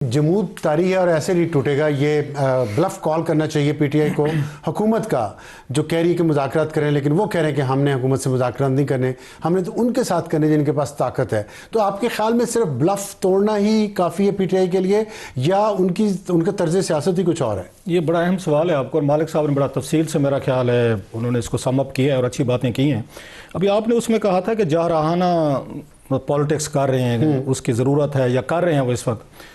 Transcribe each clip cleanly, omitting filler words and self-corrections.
جمود طاری ہے اور ایسے نہیں ٹوٹے گا. یہ بلف کال کرنا چاہیے پی ٹی آئی کو حکومت کا, جو کہہ رہی ہے کہ مذاکرات کریں, لیکن وہ کہہ رہے ہیں کہ ہم نے حکومت سے مذاکرات نہیں کرنے, ہم نے تو ان کے ساتھ کرنے جن کے پاس طاقت ہے. تو آپ کے خیال میں صرف بلف توڑنا ہی کافی ہے پی ٹی آئی کے لیے, یا ان کا طرز سیاست ہی کچھ اور ہے؟ یہ بڑا اہم سوال ہے آپ کو, اور مالک صاحب نے بڑا تفصیل سے میرا خیال ہے انہوں نے اس کو سم اپ کیا ہے اور اچھی باتیں کی ہیں. ابھی آپ نے اس میں کہا تھا کہ جارحانہ پالیٹکس کر رہے ہیں, اس کی ضرورت ہے یا کر رہے ہیں وہ اس وقت.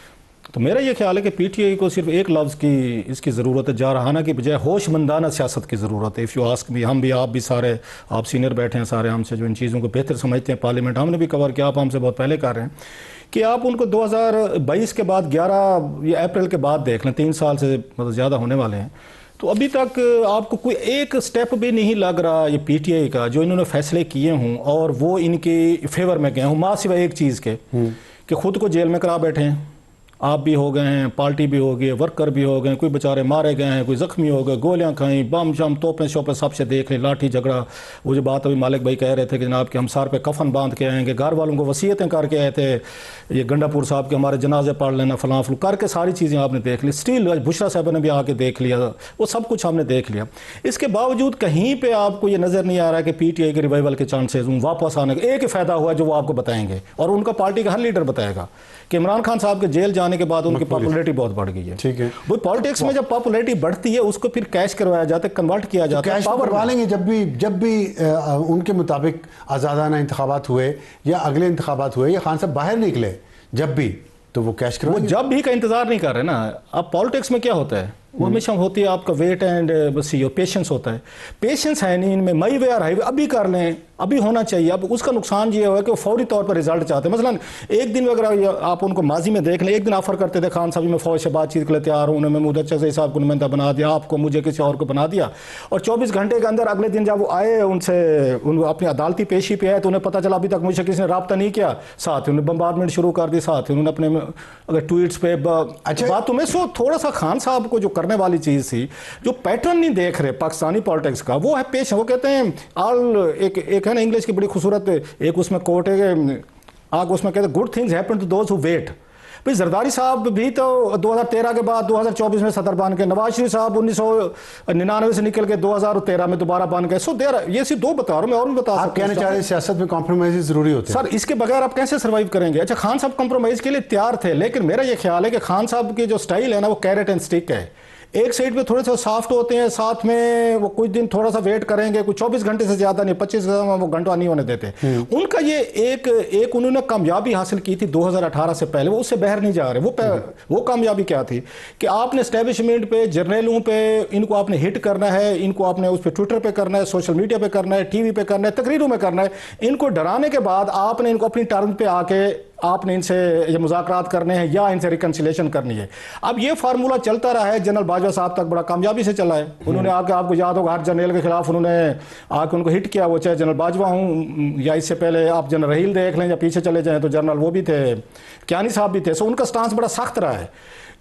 تو میرا یہ خیال ہے کہ پی ٹی آئی کو صرف ایک لفظ کی اس کی ضرورت ہے, جارحانہ کی بجائے ہوش مندانہ سیاست کی ضرورت ہے. اف یو آسک بھی, ہم بھی, آپ بھی, سارے آپ سینئر بیٹھے ہیں سارے, ہم سے جو ان چیزوں کو بہتر سمجھتے ہیں, پارلیمنٹ ہم نے بھی کور کیا, آپ ہم سے بہت پہلے کر رہے ہیں, کہ آپ ان کو 2022 کے بعد 11 یا اپریل کے بعد دیکھ لیں, 3 سال سے مطلب زیادہ ہونے والے ہیں, تو ابھی تک آپ کو کوئی ایک سٹیپ بھی نہیں لگ رہا یہ پی ٹی آئی کا جو انہوں نے فیصلے کیے ہوں اور وہ ان کے فیور میں گئے ہوں, ماں سوائے ایک چیز کے کہ خود کو جیل میں کرا بیٹھے ہیں. آپ بھی ہو گئے ہیں, پارٹی بھی ہو گئی, ورکر بھی ہو گئے, کوئی بیچارے مارے گئے ہیں, کوئی زخمی ہو گئے, گولیاں کھائیں, بم شم توپیں شوپیں سب سے دیکھ لیں, لاٹھی جھگڑا. وہ جو بات ابھی مالک بھائی کہہ رہے تھے کہ جناب کہ ہم سار پہ کفن باندھ کے آئیں گے, گھر والوں کو وصیتیں کر کے آئے تھے, یہ گنڈا پور صاحب کے ہمارے جنازے پڑھ لینا, فلاں فلو کر کے ساری چیزیں آپ نے دیکھ لی. اسٹیل بشرا صاحب نے بھی آ کے دیکھ لیا, وہ سب کچھ ہم نے دیکھ لیا. اس کے باوجود کہیں پہ آپ کو یہ نظر نہیں آ رہا کہ پی ٹی آئی کے ریوائول کے چانسز واپس آنے کا. ایک ہی فائدہ ہوا جو وہ آپ کو بتائیں گے, اور ان کا پارٹی کا ہر لیڈر بتائے گا, کہ عمران خان صاحب کے جیل جانے کے بعد ان کی پاپولیرٹی بہت بڑھ گئی ہے. ٹھیک ہے, وہ پالیٹکس میں جب پاپولیرٹی بڑھتی ہے اس کو پھر کیش کروایا جاتا ہے, کنورٹ کیا جاتا ہے. کیش کروا لیں گے جب بھی ان کے مطابق آزادانہ انتخابات ہوئے یا اگلے انتخابات ہوئے یا خان صاحب باہر نکلے, جب بھی, تو وہ کیش کروائیں گے. جب بھی کا انتظار نہیں کر رہے نا. اب پالیٹکس میں کیا ہوتا ہے, وہ ہمیشہ ہوتی ہے آپ کا ویٹ اینڈ پیشنس ہوتا ہے. پیشنس ہے نہیں ان میں, مئی وے ہائی وے ابھی کر لیں, ابھی ہونا چاہیے. اب اس کا نقصان یہ ہوا کہ وہ فوری طور پر رزلٹ چاہتے ہیں. مثلا ایک دن اگر آپ ان کو ماضی میں دیکھ لیں, ایک دن آفر کرتے تھے خان صاحب میں فوج سے بات چیت کے لیے تیار ہوں, انہوں نے محمود اچھا صاحب کو نمائندہ بنا دیا, آپ کو, مجھے, کسی اور کو بنا دیا, اور 24 گھنٹے کے اندر اگلے دن جب وہ آئے ان سے اپنی عدالتی پیشی پہ آئے تو انہیں پتہ چلا ابھی تک مجھ سے کسی نے رابطہ نہیں کیا, ساتھ انہوں نے بمبارڈمنٹ شروع کر دی, ساتھ انہوں نے اپنے اگر ٹویٹس پہ باتوں میں سو تھوڑا سا خان صاحب کو جو کرنے والی چیز تھی, جو پیٹرن نہیں دیکھ رہے پاکستانی پالیٹکس کا, وہ ہے پیش. وہ کہتے ہیں ایک ہے نا انگلش کی بڑی خوبصورت ایک اس میں کوٹ ہے, اس میں کہتے ہیں good things happen to those who wait. بھئی زرداری صاحب بھی تو 2013 کے بعد 2024 میں صدر بن گئے, نواز شریف صاحب 1999 سے نکل کے 2013 میں دوبارہ بن گئے. سو یہ صرف 2 بتا رہا ہوں, میں اور بھی بتا سکتا ہوں. آپ کہنا چاہ رہے ہیں سیاست میں کمپرومائز ضروری ہوتے ہیں سر, اس کے بغیر آپ کیسے سروائیو کریں گے؟ اچھا خان صاحب کمپرومائز کے لیے تیار تھے, لیکن میرا یہ خیال ہے کہ خان صاحب کی جو سٹائل ہے نا وہ کیرٹ اینڈ سٹک ہے. ایک سائڈ پہ تھوڑے سے سافٹ ہوتے ہیں, ساتھ میں وہ کچھ دن تھوڑا سا ویٹ کریں گے, کچھ 24 گھنٹے سے زیادہ نہیں, 25 وہ گھنٹہ نہیں ہونے دیتے. ان کا یہ ایک انہوں نے کامیابی حاصل کی تھی 2018 سے پہلے, وہ اس سے باہر نہیں جا رہے. وہ کامیابی کیا تھی کہ آپ نے اسٹیبلشمنٹ پہ, جرنیلوں پہ, ان کو آپ نے ہٹ کرنا ہے, ان کو آپ نے اس پہ ٹویٹر پہ کرنا ہے, سوشل میڈیا پہ کرنا ہے, ٹی وی پہ کرنا ہے, تقریروں میں کرنا ہے. ان کو ڈرانے کے بعد آپ نے ان کو اپنی ٹرم پہ آ کے آپ نے ان سے یہ مذاکرات کرنے ہیں یا ان سے ریکنسیلیشن کرنی ہے. اب یہ فارمولہ چلتا رہا ہے, جنرل باجوہ صاحب تک بڑا کامیابی سے چلا ہے. انہوں نے آ کے, آپ کو یاد ہوگا, ہر جرنیل کے خلاف انہوں نے آ کے ان کو ہٹ کیا, وہ چاہے جنرل باجوہ ہوں یا اس سے پہلے آپ جنرل رحیل دیکھ لیں, یا پیچھے چلے جائیں تو جنرل وہ بھی تھے, کیانی صاحب بھی تھے. سو ان کا سٹانس بڑا سخت رہا ہے.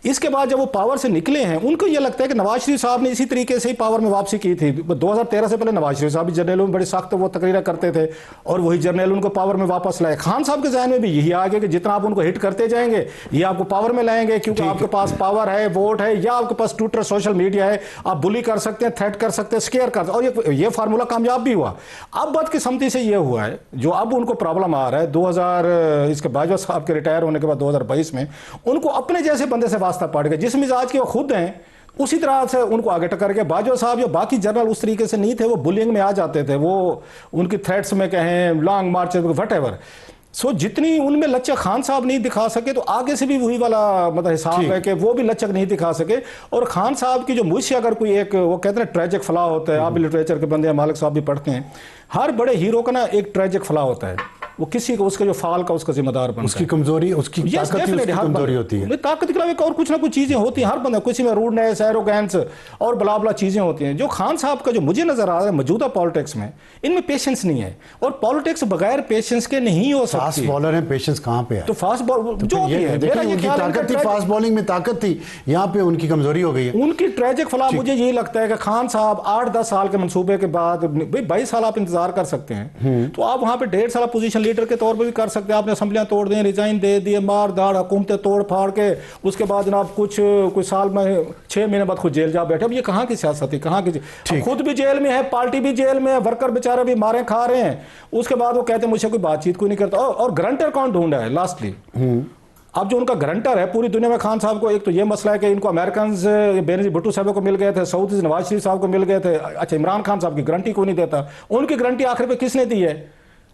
اس کے بعد جب وہ پاور سے نکلے ہیں, ان کو یہ لگتا ہے کہ نواز شریف صاحب نے اسی طریقے سے ہی پاور میں واپسی کی تھی. 2013 سے پہلے نواز شریف صاحب بھی جرنیلوں میں بڑے سخت وہ تقریریں کرتے تھے, اور وہی جرنیل ان کو پاور میں واپس لائے. خان صاحب کے ذہن میں بھی یہی آ گیا کہ جتنا آپ ان کو ہٹ کرتے جائیں گے یہ آپ کو پاور میں لائیں گے, کیونکہ آپ کے پاس پاور ہے, ووٹ ہے, یا آپ کے پاس ٹویٹر, سوشل میڈیا ہے, آپ بلی کر سکتے ہیں, تھریٹ کر سکتے ہیں, اسکیئر کر سکتے ہیں, اور یہ فارمولہ کامیاب بھی ہوا. اب بدقسمتی سے یہ ہوا ہے جو اب ان کو پرابلم آ رہا ہے, اس کے باجوہ صاحب کے ریٹائر ہونے کے بعد 2022 میں ان کو اپنے جیسے بندے سے واسطہ پڑ گیا, جس آج کے وہ خود ہیں اسی طرح سے ان کو آگے ٹکر کے. باجوہ صاحب یا باقی جنرل اس طریقے سے نہیں تھے, وہ بلنگ میں آ جاتے تھے, وہ ان کی تھریٹس میں کہیں, لانگ مارچ, وٹ ایور. سو جتنی ان میں لچک خان صاحب نہیں دکھا سکے, تو آگے سے بھی وہی والا مطلب حساب ہے کہ وہ بھی لچک نہیں دکھا سکے. اور خان صاحب کی جو مجھ سے اگر کوئی ایک وہ کہتے ہیں ٹریجک فلاح ہوتا ہے, آپ بھی لٹریچر کے بندے ہیں, مالک صاحب بھی پڑھتے ہیں, ہر بڑے ہیرو کا نا ایک ٹریجک فلاح ہوتا ہے, وہ کسی کو اس کے جو فال کا اس کا ذمہ دار بنتا ہے, اس کی کمزوری, اس کی طاقت ہی اس کی کمزوری ہوتی ہے. طاقت کے علاوہ اور کچھ نہ کچھ چیزیں ہوتی ہیں ہر بندہ, کسی میں روڈنیس, ایروگینس اور بلا بلا چیزیں ہوتی ہیں. جو خان صاحب کا جو مجھے نظر آ رہا ہے موجودہ پالٹکس میں, ان میں پیشنس نہیں ہے, اور پالٹکس بغیر پیشنس کے نہیں ہو سکتی. فاسٹ بالر ہیں, پیشنس کہاں پہ ہے؟ تو فاسٹ بال جو بھی ہے, دیکھیں ان کی طاقت تھی, فاسٹ بالنگ میں طاقت تھی, یہاں پہ ان کی کمزوری ہو گئی ہے. ان کی ٹریجک فلاح مجھے یہی لگتا ہے کہ خان صاحب 8-10 سال کے منصوبے کے بعد, 22 سال آپ انتظار کر سکتے ہیں, تو آپ وہاں پہ 1.5 سال پوزیشن لیڈر کے طور پر بھی کر سکتے ہیں. آپ نے اسمبلیاں توڑ دیں, ریزائن دے دیے, مار داڑ حکومتیں توڑ پھاڑ کے, اس کے بعد جناب کوئی سال میں 6 مہینے بعد خود جیل جا بیٹھے. اب یہ کہاں کی سیاست ہے, کہاں کی خود بھی جیل میں ہے, پارٹی بھی جیل میں ہے, ورکر بیچارے بھی مارے کھا رہے ہیں. اس کے بعد وہ کہتے ہیں مجھ سے کوئی بات چیت کوئی نہیں کرتا. اور گرنٹر کون ڈھونڈا ہے لاسٹلی؟ اب جو ان کا گرنٹر ہے پوری دنیا میں خان صاحب کو, ایک تو یہ مسئلہ ہے کہ ان کو امریکنز بینظیر بھٹو صاحب کو مل گئے تھے, سعودی نواز شریف صاحب کو مل گئے تھے. اچھا عمران خان صاحب کی گارنٹی کوئی نہیں دیتا. ان کی گارنٹی آخر پہ کس نے دی ہے؟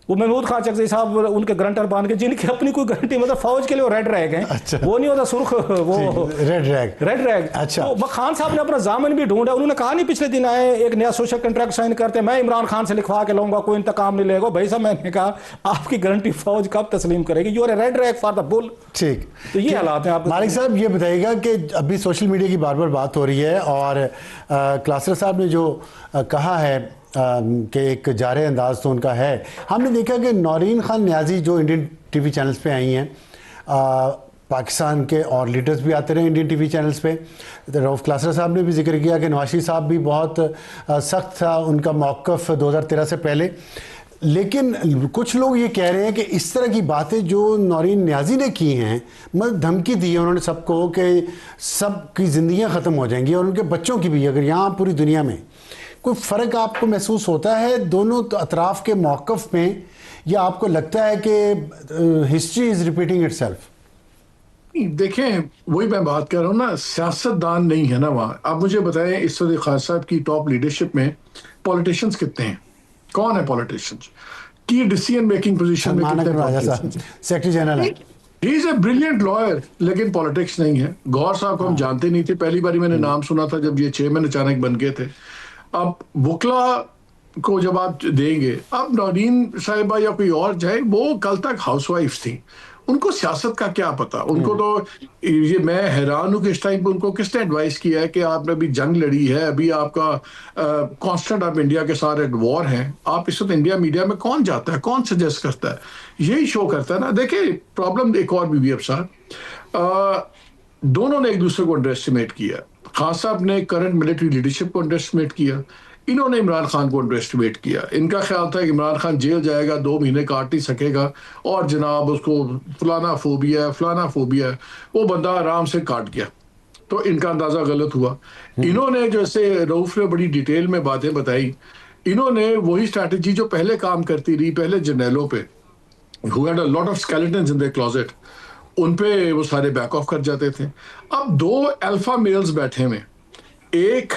وہ محمود خان چکزئی صاحب ان کے گرنٹر بان کے, جن کی اپنی کوئی گارنٹی, مطلب فوج کے لیے وہ ریڈ ریگ ہیں. وہ نہیں ہوتا سرخ, وہ ریڈ ریگ. اچھا خان صاحب نے اپنا ضامن بھی ڈھونڈا. انہوں نے کہا نہیں پچھلے دن آئے ایک نیا سوشل کنٹریکٹ سائن کرتے, میں عمران خان سے لکھوا کے لاؤں گا, کوئی انتقام نہیں لے گا. بھائی صاحب میں نے کہا آپ کی گارنٹی فوج کب تسلیم کرے گی؟ You are a red rag for the bill. ٹھیک, تو یہ حالات ہیں. آپ مالک صاحب یہ بتائیے گا کہ ابھی سوشل میڈیا کی بار بار بات ہو رہی ہے, اور کلاسر صاحب نے جو کہا ہے کہ ایک جارح انداز تو ان کا ہے. ہم نے دیکھا کہ نورین خان نیازی جو انڈین ٹی وی چینلز پہ آئی ہیں, پاکستان کے اور لیڈرز بھی آتے رہے انڈین ٹی وی چینلز پہ. رؤف کلاسر صاحب نے بھی ذکر کیا کہ نواز شریف صاحب بھی بہت سخت تھا ان کا موقف 2013 سے پہلے. لیکن کچھ لوگ یہ کہہ رہے ہیں کہ اس طرح کی باتیں جو نورین نیازی نے کی ہیں, مطلب دھمکی دی ہے انہوں نے سب کو کہ سب کی زندگیاں ختم ہو جائیں گی, اور ان کے بچوں کی بھی, اگر یہاں پوری دنیا میں کوئی فرق آپ کو محسوس ہوتا ہے دونوں اطراف کے موقف میں, یا آپ کو لگتا ہے کہ history is repeating it self? دیکھیں وہی میں بات کر رہا ہوں نا, سیاست دان نہیں ہے نا وہاں. آپ مجھے بتائیں اس وقت خان صاحب کی ٹاپ لیڈرشپ میں پولیٹیشنز کتنے ہیں؟ کون ہے پولیٹیشنز کی ڈیسیژن میکنگ پوزیشن میں؟ سیکرٹری جنرل ہے, ہی از اے بریلینٹ لائر, لیکن پولیٹکس نہیں ہے. گور صاحب کو ہم جانتے نہیں تھے, پہلی باری میں نے نام سنا تھا جب یہ چیئرمین اچانک بن گئے تھے. اب وکلا کو جب آپ دیں گے, اب نورین صاحبہ یا کوئی اور جائے, وہ کل تک ہاؤس وائف تھیں, ان کو سیاست کا کیا پتا. ان کو تو یہ میں حیران ہوں کہ اس ٹائم پہ ان کو کس نے ایڈوائز کیا ہے کہ آپ نے ابھی جنگ لڑی ہے, ابھی آپ کا کانسٹنٹ آپ انڈیا کے ساتھ ایٹ وار ہیں, آپ اس وقت انڈیا میڈیا میں کون جاتا ہے, کون سجیسٹ کرتا ہے, یہی شو کرتا ہے نا. دیکھیں پرابلم ایک اور بھی اب صاحب, دونوں نے ایک دوسرے کو انڈر ایسٹیمیٹ کیا. خان صاحب نے کرنٹ ملٹری لیڈرشپ کو انڈر ایسٹیمیٹ کیا, انہوں نے عمران خان کو انڈر ایسٹیمیٹ کیا. ان کا خیال تھا کہ عمران خان جیل جائے گا, 2 مہینے کاٹ نہیں سکے گا, اور جناب اس کو فلانا فوبیا ہے, وہ بندہ آرام سے کاٹ گیا. تو ان کا اندازہ غلط ہوا. انہوں نے جیسے رؤف نے بڑی ڈیٹیل میں باتیں بتائی, انہوں نے وہی اسٹریٹجی جو پہلے کام کرتی رہی پہلے جرنیلوں پہ, who had a lot of skeletons in their closet, ان پہ وہ سارے بیک آف کر جاتے تھے. اب 2 الفا میلز بیٹھے ہوئے, ایک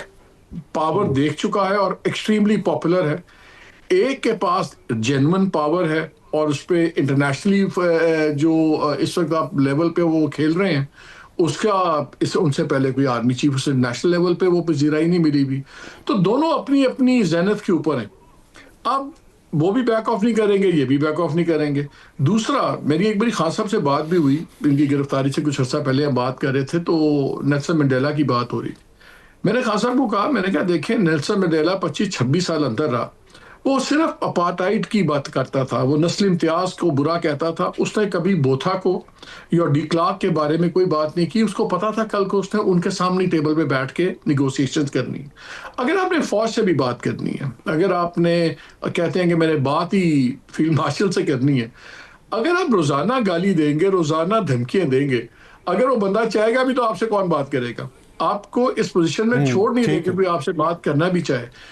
پاور دیکھ چکا ہے اور ایکسٹریملی پاپولر ہے, ایک کے پاس جینون پاور ہے اور اس پہ انٹرنیشنلی جو اس وقت آپ لیول پہ وہ کھیل رہے ہیں, اس کا ان سے پہلے کوئی آرمی چیف اسے نیشنل لیول پہ وہ پذیرائی نہیں ملی بھی. تو دونوں اپنی اپنی ذہنت کے اوپر ہیں. اب وہ بھی بیک آف نہیں کریں گے, یہ بھی بیک آف نہیں کریں گے. دوسرا, میری ایک بڑی خان صاحب سے بات بھی ہوئی, ان کی گرفتاری سے کچھ عرصہ پہلے ہم بات کر رہے تھے, تو نیلسن منڈیلا کی بات ہو رہی. میں نے خان صاحب کو کہا, میں نے کہا دیکھیں نیلسن منڈیلا 25-26 سال اندر رہا, وہ صرف اپارٹائڈ کی بات کرتا تھا, وہ نسل امتیاز کو برا کہتا تھا. اس نے کبھی بوتھا کو یا ڈی کلارک کے بارے میں کوئی بات نہیں کی. اس کو پتا تھا کل کو اس نے ان کے سامنے ٹیبل پہ بیٹھ کے نیگوسیشنز کرنی. اگر آپ نے فوج سے بھی بات کرنی ہے, اگر آپ نے کہتے ہیں کہ میں نے بات ہی فیلڈ مارشل سے کرنی ہے, اگر آپ روزانہ گالی دیں گے, روزانہ دھمکیاں دیں گے, اگر وہ بندہ چاہے گا بھی تو آپ سے کون بات کرے گا. آپ کو اس پوزیشن میں چھوڑ نہیں دے کہ کوئی آپ سے بات کرنا بھی چاہے.